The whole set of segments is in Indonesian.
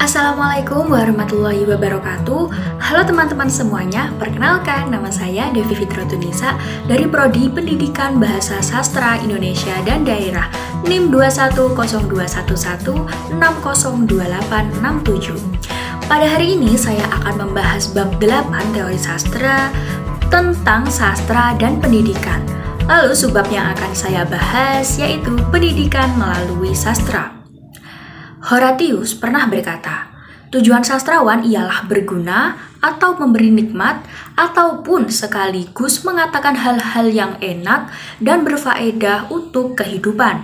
Assalamualaikum warahmatullahi wabarakatuh. Halo teman-teman semuanya, perkenalkan nama saya Devi Fitrotunisa dari Prodi Pendidikan Bahasa Sastra Indonesia dan Daerah NIM 21021160287. Pada hari ini saya akan membahas bab 8 teori sastra tentang sastra dan pendidikan. Lalu subbab yang akan saya bahas yaitu pendidikan melalui sastra. Horatius pernah berkata, tujuan sastrawan ialah berguna atau memberi nikmat ataupun sekaligus mengatakan hal-hal yang enak dan berfaedah untuk kehidupan.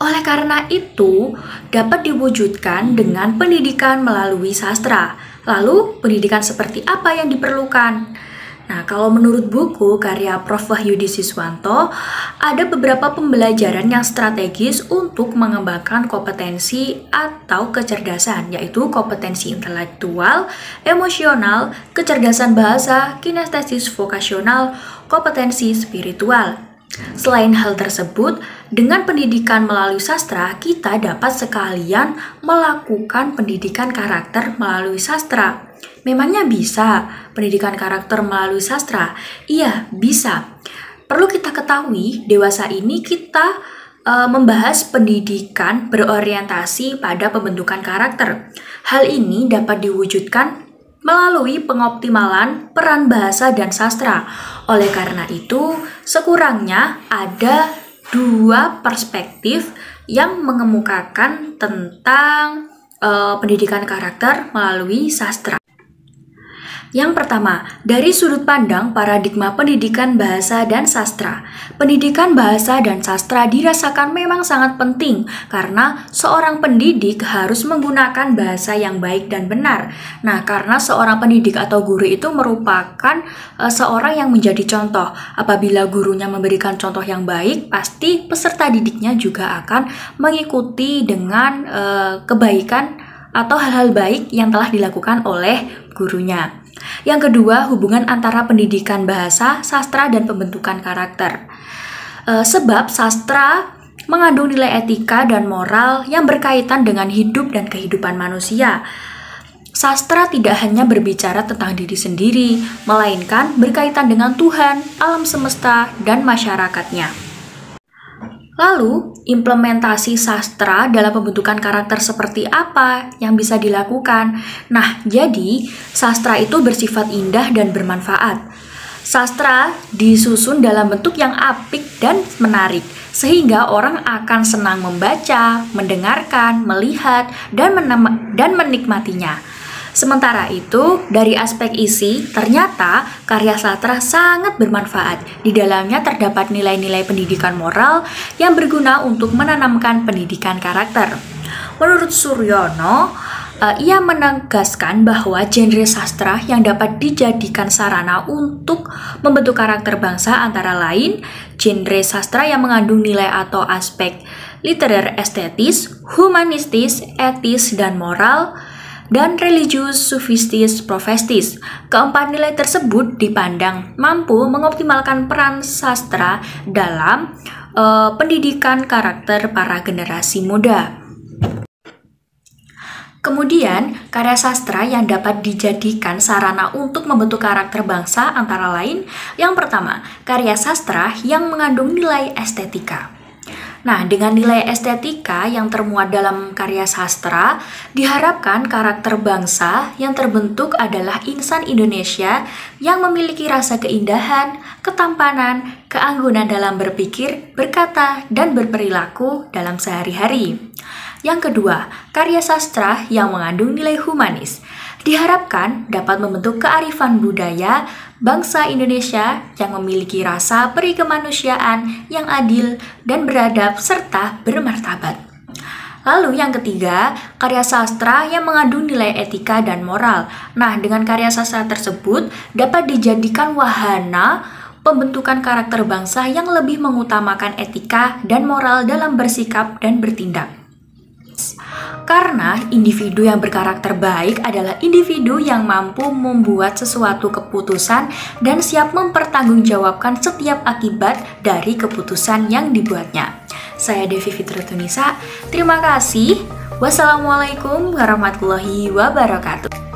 Oleh karena itu, dapat diwujudkan dengan pendidikan melalui sastra. Lalu, pendidikan seperti apa yang diperlukan? Nah, kalau menurut buku karya Prof. Wahyudi Siswanto, ada beberapa pembelajaran yang strategis untuk mengembangkan kompetensi atau kecerdasan, yaitu kompetensi intelektual, emosional, kecerdasan bahasa, kinestesis vokasional, kompetensi spiritual. Selain hal tersebut, dengan pendidikan melalui sastra, kita dapat sekalian melakukan pendidikan karakter melalui sastra. Memangnya bisa pendidikan karakter melalui sastra? Iya, bisa. Perlu kita ketahui, dewasa ini kita membahas pendidikan berorientasi pada pembentukan karakter. Hal ini dapat diwujudkan melalui pengoptimalan peran bahasa dan sastra. Oleh karena itu, sekurangnya ada dua perspektif yang mengemukakan tentang pendidikan karakter melalui sastra. Yang pertama, dari sudut pandang paradigma pendidikan bahasa dan sastra. Pendidikan bahasa dan sastra dirasakan memang sangat penting karena seorang pendidik harus menggunakan bahasa yang baik dan benar. Nah, karena seorang pendidik atau guru itu merupakan seorang yang menjadi contoh. Apabila gurunya memberikan contoh yang baik, pasti peserta didiknya juga akan mengikuti dengan kebaikan atau hal-hal baik yang telah dilakukan oleh gurunya. Yang kedua, hubungan antara pendidikan bahasa, sastra, dan pembentukan karakter. Sebab sastra mengandung nilai etika dan moral yang berkaitan dengan hidup dan kehidupan manusia. Sastra tidak hanya berbicara tentang diri sendiri, melainkan berkaitan dengan Tuhan, alam semesta, dan masyarakatnya. Lalu, implementasi sastra dalam pembentukan karakter seperti apa yang bisa dilakukan? Nah, jadi sastra itu bersifat indah dan bermanfaat. Sastra disusun dalam bentuk yang apik dan menarik, sehingga orang akan senang membaca, mendengarkan, melihat, dan menikmatinya. Sementara itu, dari aspek isi, ternyata karya sastra sangat bermanfaat. Di dalamnya terdapat nilai-nilai pendidikan moral yang berguna untuk menanamkan pendidikan karakter. Menurut Suryono, ia menegaskan bahwa genre sastra yang dapat dijadikan sarana untuk membentuk karakter bangsa antara lain genre sastra yang mengandung nilai atau aspek literer estetis, humanistis, etis, dan moral, dan religius, sufistis, profestis. Keempat nilai tersebut dipandang mampu mengoptimalkan peran sastra dalam pendidikan karakter para generasi muda. Kemudian, karya sastra yang dapat dijadikan sarana untuk membentuk karakter bangsa antara lain, yang pertama, karya sastra yang mengandung nilai estetika. Nah, dengan nilai estetika yang termuat dalam karya sastra, diharapkan karakter bangsa yang terbentuk adalah insan Indonesia yang memiliki rasa keindahan, ketampanan, keanggunan dalam berpikir, berkata, dan berperilaku dalam sehari-hari. Yang kedua, karya sastra yang mengandung nilai humanis. Diharapkan dapat membentuk kearifan budaya bangsa Indonesia yang memiliki rasa perikemanusiaan yang adil dan beradab serta bermartabat. Lalu yang ketiga, karya sastra yang mengandung nilai etika dan moral. Nah, dengan karya sastra tersebut dapat dijadikan wahana pembentukan karakter bangsa yang lebih mengutamakan etika dan moral dalam bersikap dan bertindak. Karena individu yang berkarakter baik adalah individu yang mampu membuat sesuatu keputusan dan siap mempertanggungjawabkan setiap akibat dari keputusan yang dibuatnya. Saya Devi Fitrotunisa, terima kasih. Wassalamualaikum warahmatullahi wabarakatuh.